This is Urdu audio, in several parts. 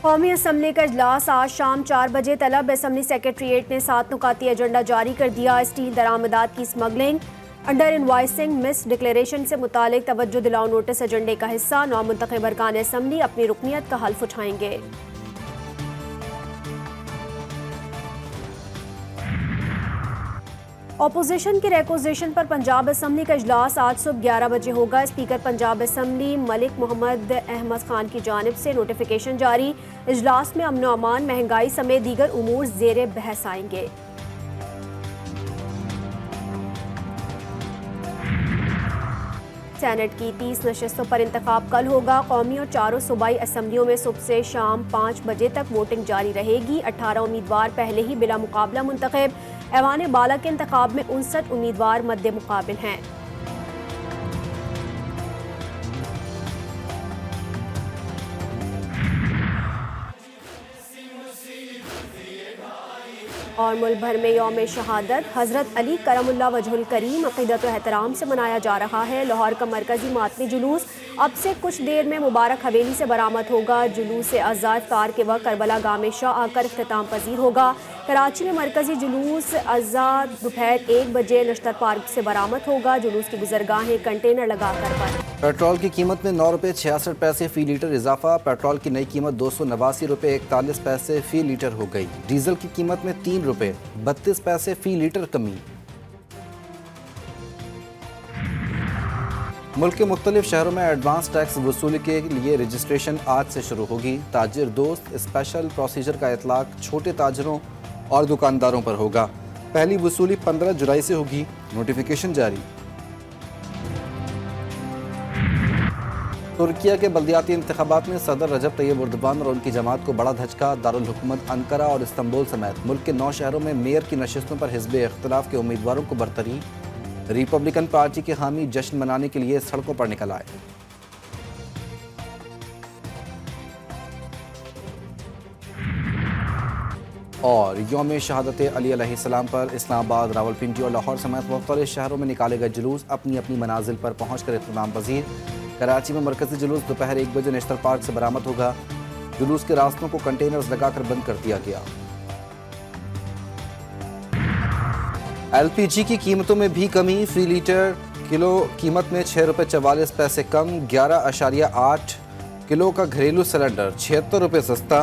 قومی اسمبلی کا اجلاس آج شام 4 بجے طلب اسمبلی سیکریٹریٹ نے 7 نکاتی ایجنڈا جاری کر دیا۔ اسٹیل درآمدات کی اسمگلنگ، انڈر انوائسنگ، مس ڈکلیریشن سے متعلق توجہ دلاؤ نوٹس ایجنڈے کا حصہ۔ نومنتخب ارکان اسمبلی اپنی رکنیت کا حلف اٹھائیں گے۔ اپوزیشن کی ریکوزیشن پر پنجاب اسمبلی کا اجلاس آج صبح 11 بجے ہوگا۔ اسپیکر پنجاب اسمبلی ملک محمد احمد خان کی جانب سے نوٹیفیکیشن جاری۔ اجلاس میں امن و امان، مہنگائی سمیت دیگر امور زیر بحث آئیں گے۔ سینٹ کی 30 نشستوں پر انتخاب کل ہوگا۔ قومی اور چاروں صوبائی اسمبلیوں میں صبح سے شام 5 بجے تک ووٹنگ جاری رہے گی۔ 18 امیدوار پہلے ہی بلا مقابلہ منتخب۔ ایوان بالا کے انتخاب میں 59 امیدوار مد مقابل ہیں۔ اور ملک بھر میں یوم شہادت حضرت علی کرم اللہ وجہ الکریم عقیدت و احترام سے منایا جا رہا ہے۔ لاہور کا مرکزی ماتمی جلوس اب سے کچھ دیر میں مبارک حویلی سے برآمد ہوگا۔ جلوس اعزاز افطار کے وقت کربلا گاہ میں شاہ آ کر اختتام پذیر ہوگا۔ کراچی میں مرکزی جلوس اعزاز دوپہر 1 بجے نشتر پارک سے برآمد ہوگا۔ جلوس کی گزرگاہیں کنٹینر لگا کر بند۔ پیٹرول کی قیمت میں 9 روپے 66 پیسے فی لیٹر اضافہ۔ پیٹرول کی نئی قیمت 289 روپے 41 پیسے فی لیٹر ہو گئی۔ ڈیزل کی قیمت میں 3 روپے 32 پیسے فی لیٹر کمی۔ ملک کے مختلف شہروں میں ایڈوانس ٹیکس وصولی کے لیے رجسٹریشن آج سے شروع ہوگی۔ تاجر دوست اسپیشل پروسیجر کا اطلاق چھوٹے تاجروں اور دکانداروں پر ہوگا۔ پہلی وصولی 15 جولائی سے ہوگی، نوٹیفیکیشن جاری۔ ترکیہ کے بلدیاتی انتخابات میں صدر رجب طیب اردوان اور ان کی جماعت کو بڑا دھچکا۔ دارالحکومت انقرہ اور استنبول سمیت ملک کے 9 شہروں میں میئر کی نشستوں پر حزب اختلاف کے امیدواروں کو برتری۔ ریپبلکن پارٹی کے حامی جشن منانے کے لیے سڑکوں پر نکل آئے۔ اور یوم شہادت علی علیہ السلام پر اسلام آباد، راولپنڈی اور لاہور سمیت مختلف شہروں میں نکالے گئے جلوس اپنی اپنی منازل پر پہنچ کر اختتام پذیر۔ کراچی میں مرکزی جلوس دوپہر 1 بجے نشتر پارک سے برآمد ہوگا۔ جلوس کے راستوں کو کنٹینرز لگا کر بند کر دیا گیا۔ ایل پی جی کی قیمتوں میں بھی کمی، فی لیٹر کلو قیمت میں 6 روپے 44 پیسے کم۔ 11.8 کلو کا گھریلو سلنڈر 76 روپے سستا۔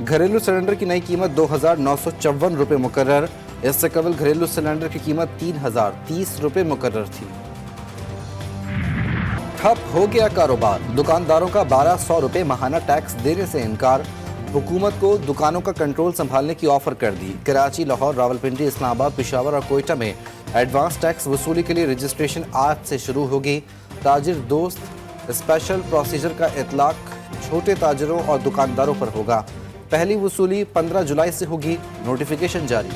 گھریلو سلنڈر کی نئی قیمت 2954 روپے مقرر۔ اس سے قبل گھریلو سلنڈر کی قیمت 3030 روپے مقرر تھی۔ ٹھپ ہو گیا کاروبار، دکانداروں کا 1200 روپے ماہانہ ٹیکس دینے سے انکار۔ حکومت کو دکانوں کا کنٹرول سنبھالنے کی آفر کر دی۔ کراچی، لاہور، راولپنڈی، اسلام آباد، پشاور اور کوئٹہ میں ایڈوانس ٹیکس وصولی کے لیے رجسٹریشن آج سے شروع ہوگی۔ تاجر دوست اسپیشل پروسیجر کا اطلاق چھوٹے تاجروں اور دکانداروں پر ہوگا۔ پہلی وصولی 15 جولائی سے ہوگی، نوٹیفیکیشن جاری۔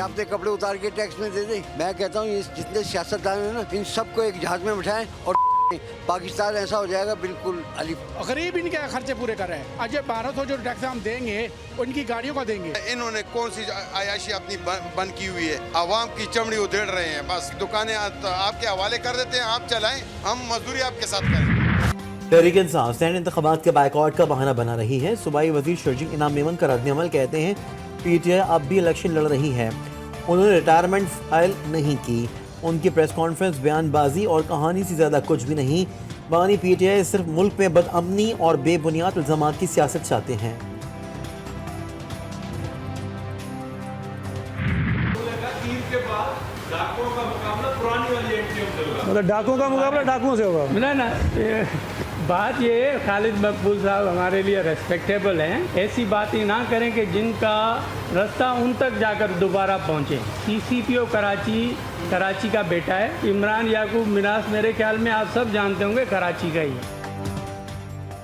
اپنے کپڑے اتار کے ٹیکس میں دے دیں۔ میں کہتا ہوں یہ جتنے سیاستدان ہیں نا، ان سب کو ایک جہاز میں بٹھائیں اور پاکستان ایسا ہو جائے گا بالکل علی۔ غریب ان کے خرچے پورے کر رہے ہیں۔ آج 1200 جو ٹیکس ہم دیں گے ان کی گاڑیوں کا دیں گے۔ انہوں نے کون سی عیاشی اپنی بند کی ہوئی ہے؟ عوام کی چمڑی ادھیڑ رہے ہیں۔ بس دکانیں آپ کے حوالے کر دیتے ہیں، آپ چلائیں، ہم مزدوری آپ کے ساتھ کریں۔ تحریک انصاف سینٹ انتخابات کے بائیکاٹ کا بہانہ بنا رہی ہے۔ صوبائی وزیر شرجیل انعام میمن کا رد عمل کہتے ہیں پی ٹی آئی اب بھی الیکشن لڑ رہی ہے، انہوں نے ریٹائرمنٹ فائل نہیں کی۔ ان کی پریس کانفرنس بیان بازی اور کہانی سے زیادہ کچھ بھی نہیں۔ بانی پی ٹی آئی صرف ملک میں بدامنی اور بے بنیاد الزامات کی سیاست چاہتے ہیں۔ ڈاکوں کا مقابلہ ڈاکوں سے ہوگا۔ نا بات یہ ہے، خالد مقبول صاحب ہمارے لیے ریسپیکٹیبل ہیں۔ ایسی باتیں نہ کریں کہ جن کا رستہ ان تک جا کر دوبارہ پہنچے۔ سی پی او کراچی کا بیٹا ہے۔ عمران یعقوب مناس میرے خیال میں آپ سب جانتے ہوں گے کراچی کا ہی ہے۔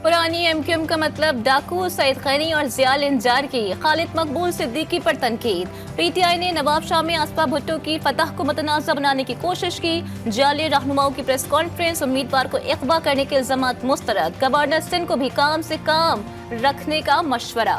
پرانی ایم کیو ایم کا مطلب ڈاکو سعید خیری اور ضیاء الانجار کی خالد مقبول صدیقی پر تنقید۔ پی ٹی آئی نے نواب شاہ میں آصفہ بھٹو کی فتح کو متنازع بنانے کی کوشش کی۔ جعلی رہنماؤں کی پریس کانفرنس، امیدوار کو اغوا کرنے کے الزامات مسترد۔ گورنر سندھ کو بھی کام سے کام رکھنے کا مشورہ۔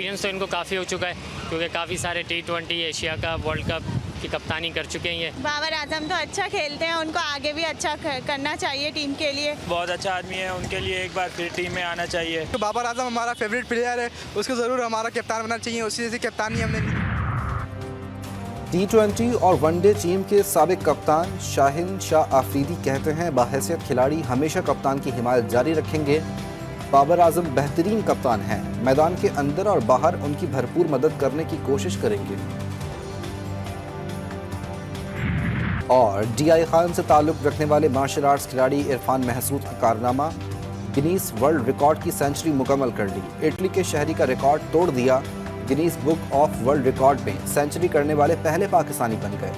ایکسپیرینس تو ان کو کافی ہو چکا ہے کیونکہ کافی سارے T20 Asia cup world cup کی کپتانی کر چکے ہیں یہ. بابر اعظم تو اچھا کھیلتے ہیں, ان کو آگے بھی اچھا کرنا چاہیے ٹیم کے لیے. بہت اچھا آدمی ہے, ان کے لیے ایک بار پھر ٹیم میں آنا چاہیے. بابر اعظم ہمارا فیوریٹ پلیئر ہے, اس کو ضرور ہمارا کپتان بننا چاہیے, اسی جیسی کپتانی ہم نے لی. T20 اور ون ڈے ٹیم کے سابق کپتان شاہین شاہ آفریدی کہتے ہیں بحیثیت کھلاڑی ہمیشہ کپتان کی حمایت جاری رکھیں گے. بابر اعظم بہترین کپتان ہیں, میدان کے اندر اور باہر ان کی بھرپور مدد کرنے کی کوشش کریں گے. اور ڈی آئی خان سے تعلق رکھنے والے مارشل آرٹس کھلاڑی عرفان محسود کا کارنامہ, گنیز ورلڈ ریکارڈ کی سینچری مکمل کر لی. اٹلی کے شہری کا ریکارڈ توڑ دیا, Guinness book of world record میں سینچری کرنے والے پہلے پاکستانی بن گئے.